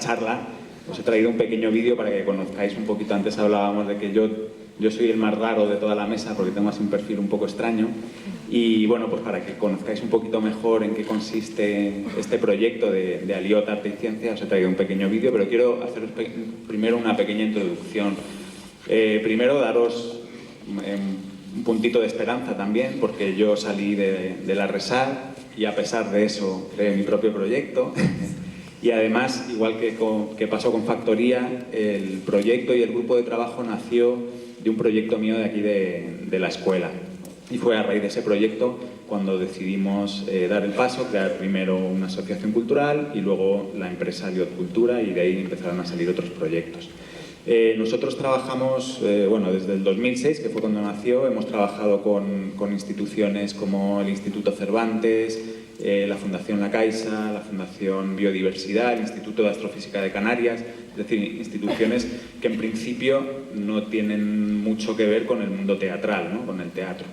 charla, os he traído un pequeño vídeo para que conozcáis un poquito. Antes hablábamos de que yo soy el más raro de toda la mesa porque tengo así un perfil un poco extraño. Y bueno, pues para que conozcáis un poquito mejor en qué consiste este proyecto de Aliot Arte y Ciencia, os he traído un pequeño vídeo, pero quiero haceros primero una pequeña introducción. Primero daros un puntito de esperanza también, porque yo salí de la RESAD y a pesar de eso creé mi propio proyecto. Y además, igual que pasó con Factoría, el proyecto y el grupo de trabajo nació de un proyecto mío de aquí de la escuela. Y fue a raíz de ese proyecto cuando decidimos dar el paso, crear primero una asociación cultural y luego la empresa Aliot Cultura, y de ahí empezaron a salir otros proyectos. Nosotros trabajamos, bueno, desde el 2006, que fue cuando nació, hemos trabajado con instituciones como el Instituto Cervantes, la Fundación La Caixa, la Fundación Biodiversidad, el Instituto de Astrofísica de Canarias, es decir, instituciones que en principio no tienen mucho que ver con el mundo teatral, ¿no? Con el teatro.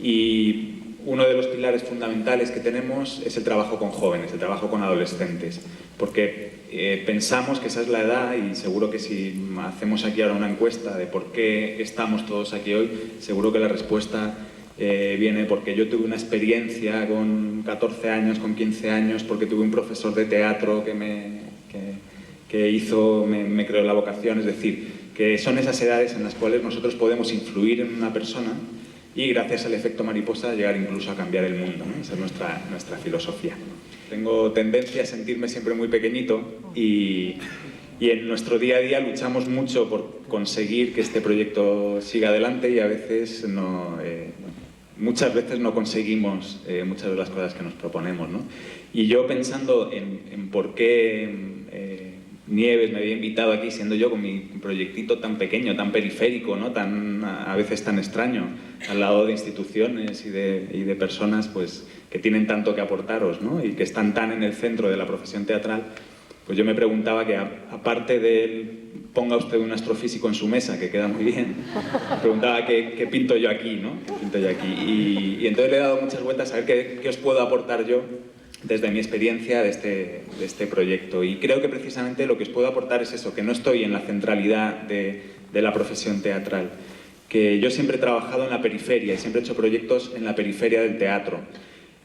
Y uno de los pilares fundamentales que tenemos es el trabajo con jóvenes, el trabajo con adolescentes, porque pensamos que esa es la edad, y seguro que si hacemos aquí ahora una encuesta de por qué estamos todos aquí hoy, seguro que la respuesta viene porque yo tuve una experiencia con 14 años, con 15 años, porque tuve un profesor de teatro que me creó la vocación. Es decir, que son esas edades en las cuales nosotros podemos influir en una persona y gracias al efecto mariposa llegar incluso a cambiar el mundo, ¿no? Esa es nuestra filosofía. Tengo tendencia a sentirme siempre muy pequeñito y en nuestro día a día luchamos mucho por conseguir que este proyecto siga adelante y a veces muchas veces no conseguimos muchas de las cosas que nos proponemos, ¿no? Y yo pensando en por qué Nieves me había invitado aquí, siendo yo con mi proyectito tan pequeño, tan periférico, ¿no? A veces tan extraño, al lado de instituciones y de personas pues, que tienen tanto que aportaros, ¿no? Y que están tan en el centro de la profesión teatral, pues yo me preguntaba que aparte de ponga usted un astrofísico en su mesa, que queda muy bien, me preguntaba qué pinto yo aquí, ¿no? ¿Qué pinto yo aquí? Y entonces le he dado muchas vueltas a ver qué os puedo aportar yo desde mi experiencia de este proyecto. Y creo que precisamente lo que os puedo aportar es eso, que no estoy en la centralidad de la profesión teatral, que yo siempre he trabajado en la periferia y siempre he hecho proyectos en la periferia del teatro.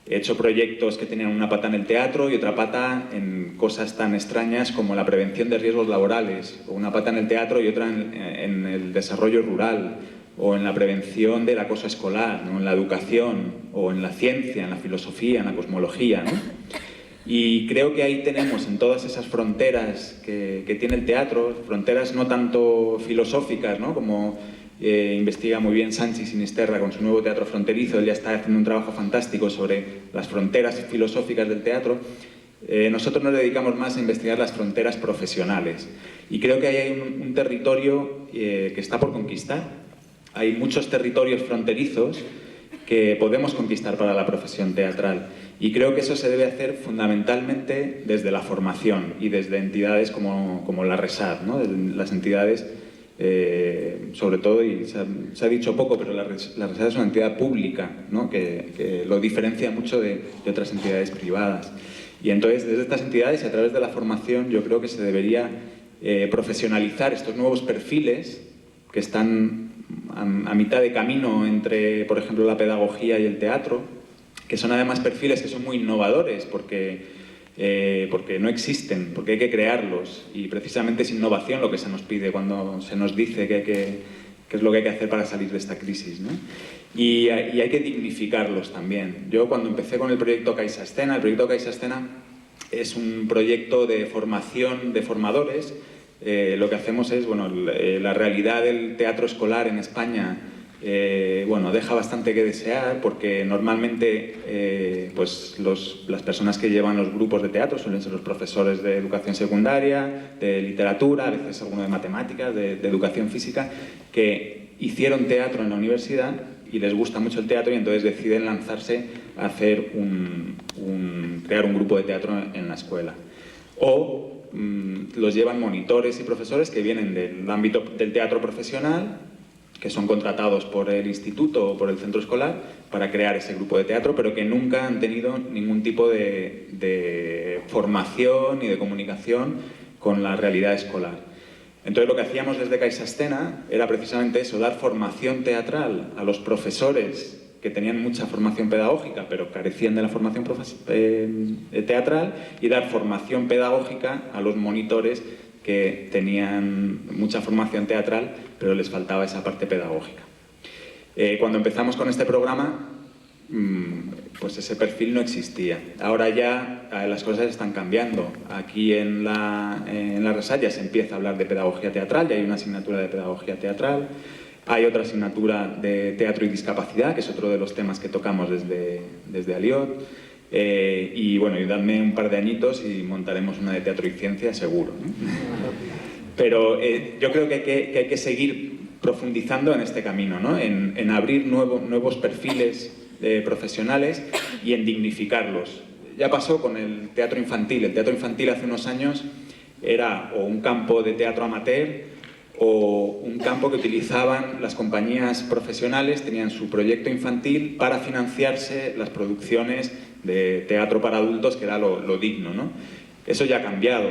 He hecho proyectos que tenían una pata en el teatro y otra pata en cosas tan extrañas como la prevención de riesgos laborales, o una pata en el teatro y otra en el desarrollo rural, o en la prevención del acoso escolar, ¿no? En la educación, o en la ciencia, en la filosofía, en la cosmología, ¿no? Y creo que ahí tenemos, en todas esas fronteras que tiene el teatro, fronteras no tanto filosóficas, ¿no? Como investiga muy bien Sanchi Sinisterra con su nuevo teatro fronterizo. Él ya está haciendo un trabajo fantástico sobre las fronteras filosóficas del teatro. Nosotros nos dedicamos más a investigar las fronteras profesionales. Y creo que ahí hay un territorio que está por conquistar. Hay muchos territorios fronterizos que podemos conquistar para la profesión teatral. Y creo que eso se debe hacer fundamentalmente desde la formación y desde entidades como la RESAD, ¿no? Las entidades, sobre todo, y se ha dicho poco, pero la RESAD es una entidad pública, ¿no? que lo diferencia mucho de otras entidades privadas. Y entonces, desde estas entidades y a través de la formación, yo creo que se debería profesionalizar estos nuevos perfiles que están a mitad de camino entre, por ejemplo, la pedagogía y el teatro, que son además perfiles que son muy innovadores porque no existen, porque hay que crearlos, y precisamente es innovación lo que se nos pide cuando se nos dice qué es lo que hay que hacer para salir de esta crisis, ¿no? Y hay que dignificarlos también. Yo cuando empecé con el proyecto Caixa Escena, el proyecto Caixa Escena es un proyecto de formación de formadores. Lo que hacemos es, bueno, la realidad del teatro escolar en España deja bastante que desear, porque normalmente pues las personas que llevan los grupos de teatro suelen ser los profesores de educación secundaria, de literatura, a veces alguno de matemáticas, de educación física, que hicieron teatro en la universidad y les gusta mucho el teatro y entonces deciden lanzarse a hacer crear un grupo de teatro en la escuela. O los llevan monitores y profesores que vienen del ámbito del teatro profesional, que son contratados por el instituto o por el centro escolar para crear ese grupo de teatro, pero que nunca han tenido ningún tipo de formación ni de comunicación con la realidad escolar. Entonces lo que hacíamos desde CaixaScena era precisamente eso, dar formación teatral a los profesores que tenían mucha formación pedagógica pero carecían de la formación teatral, y dar formación pedagógica a los monitores que tenían mucha formación teatral pero les faltaba esa parte pedagógica. Cuando empezamos con este programa, pues ese perfil no existía. Ahora ya las cosas están cambiando. Aquí en la RESAD ya se empieza a hablar de pedagogía teatral, ya hay una asignatura de pedagogía teatral, hay otra asignatura de teatro y discapacidad, que es otro de los temas que tocamos desde Aliot, y bueno, y dadme un par de añitos y montaremos una de teatro y ciencia seguro, ¿no? Pero yo creo que hay que seguir profundizando en este camino, ¿no? En abrir nuevos perfiles profesionales y en dignificarlos. Ya pasó con el teatro infantil. El teatro infantil hace unos años era o un campo de teatro amateur o un campo que utilizaban las compañías profesionales, tenían su proyecto infantil para financiarse las producciones de teatro para adultos, que era lo digno, ¿no? Eso ya ha cambiado,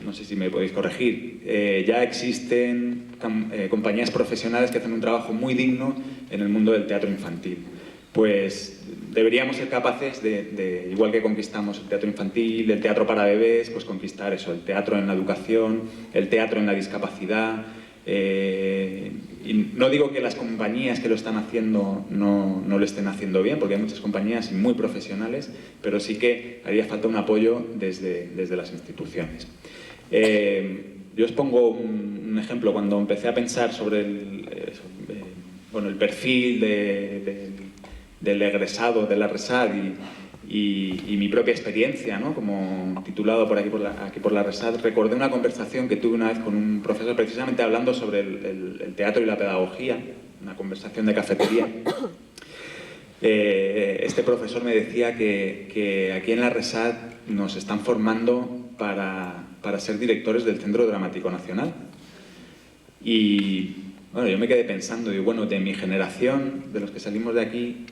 no sé si me podéis corregir. Ya existen compañías profesionales que hacen un trabajo muy digno en el mundo del teatro infantil. Pues deberíamos ser capaces de, igual que conquistamos el teatro infantil, el teatro para bebés, pues conquistar eso, el teatro en la educación, el teatro en la discapacidad. Y no digo que las compañías que lo están haciendo no lo estén haciendo bien, porque hay muchas compañías muy profesionales, pero sí que haría falta un apoyo desde las instituciones. Yo os pongo un ejemplo. Cuando empecé a pensar sobre el perfil del egresado de la RESAD y mi propia experiencia, ¿no? Como titulado aquí por la RESAD, recordé una conversación que tuve una vez con un profesor precisamente hablando sobre el teatro y la pedagogía, una conversación de cafetería. Este profesor me decía que aquí en la RESAD nos están formando para ser directores del Centro Dramático Nacional. Y bueno, yo me quedé pensando, digo, bueno, de mi generación, de los que salimos de aquí,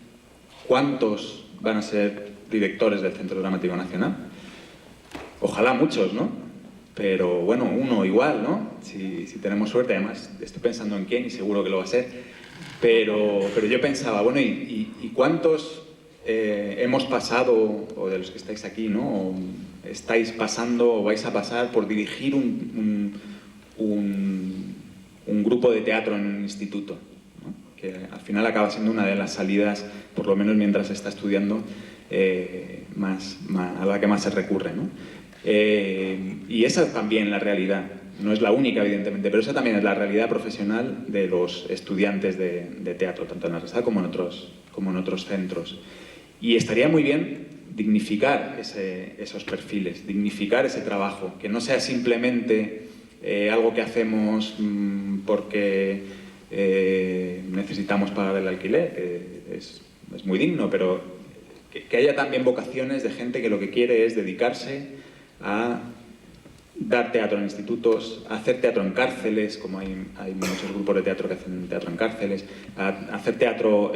¿cuántos van a ser directores del Centro Dramático Nacional? Ojalá muchos, ¿no? Pero bueno, uno igual, ¿no? Si tenemos suerte. Además, estoy pensando en quién y seguro que lo va a ser. Pero yo pensaba, bueno, ¿y cuántos hemos pasado, o de los que estáis aquí, ¿no? O estáis pasando o vais a pasar por dirigir un grupo de teatro en un instituto, ¿no? Que al final acaba siendo una de las salidas, por lo menos mientras se está estudiando, a la que más se recurre, ¿no? Y esa es también la realidad. No es la única, evidentemente, pero esa también es la realidad profesional de los estudiantes de teatro, tanto en la RESAD como en otros centros. Y estaría muy bien dignificar esos perfiles, dignificar ese trabajo, que no sea simplemente algo que hacemos porque necesitamos pagar el alquiler, que es muy digno, pero que haya también vocaciones de gente que lo que quiere es dedicarse a dar teatro en institutos, a hacer teatro en cárceles, como hay muchos grupos de teatro que hacen teatro en cárceles, a hacer teatro,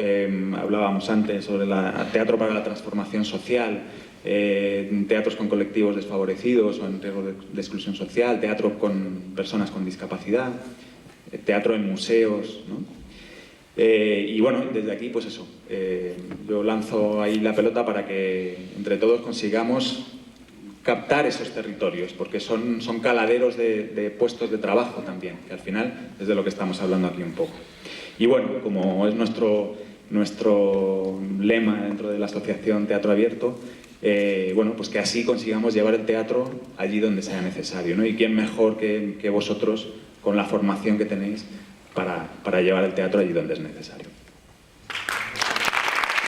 hablábamos antes sobre teatro para la transformación social, teatros con colectivos desfavorecidos o en riesgo de exclusión social, teatro con personas con discapacidad, teatro en museos, ¿no? Y bueno, desde aquí, pues eso, yo lanzo ahí la pelota para que entre todos consigamos captar esos territorios, porque son caladeros de puestos de trabajo también, que al final es de lo que estamos hablando aquí un poco. Y bueno, como es nuestro lema dentro de la Asociación Teatro Abierto, bueno, pues que así consigamos llevar el teatro allí donde sea necesario, ¿no? Y quién mejor que vosotros, con la formación que tenéis, para llevar el teatro allí donde es necesario.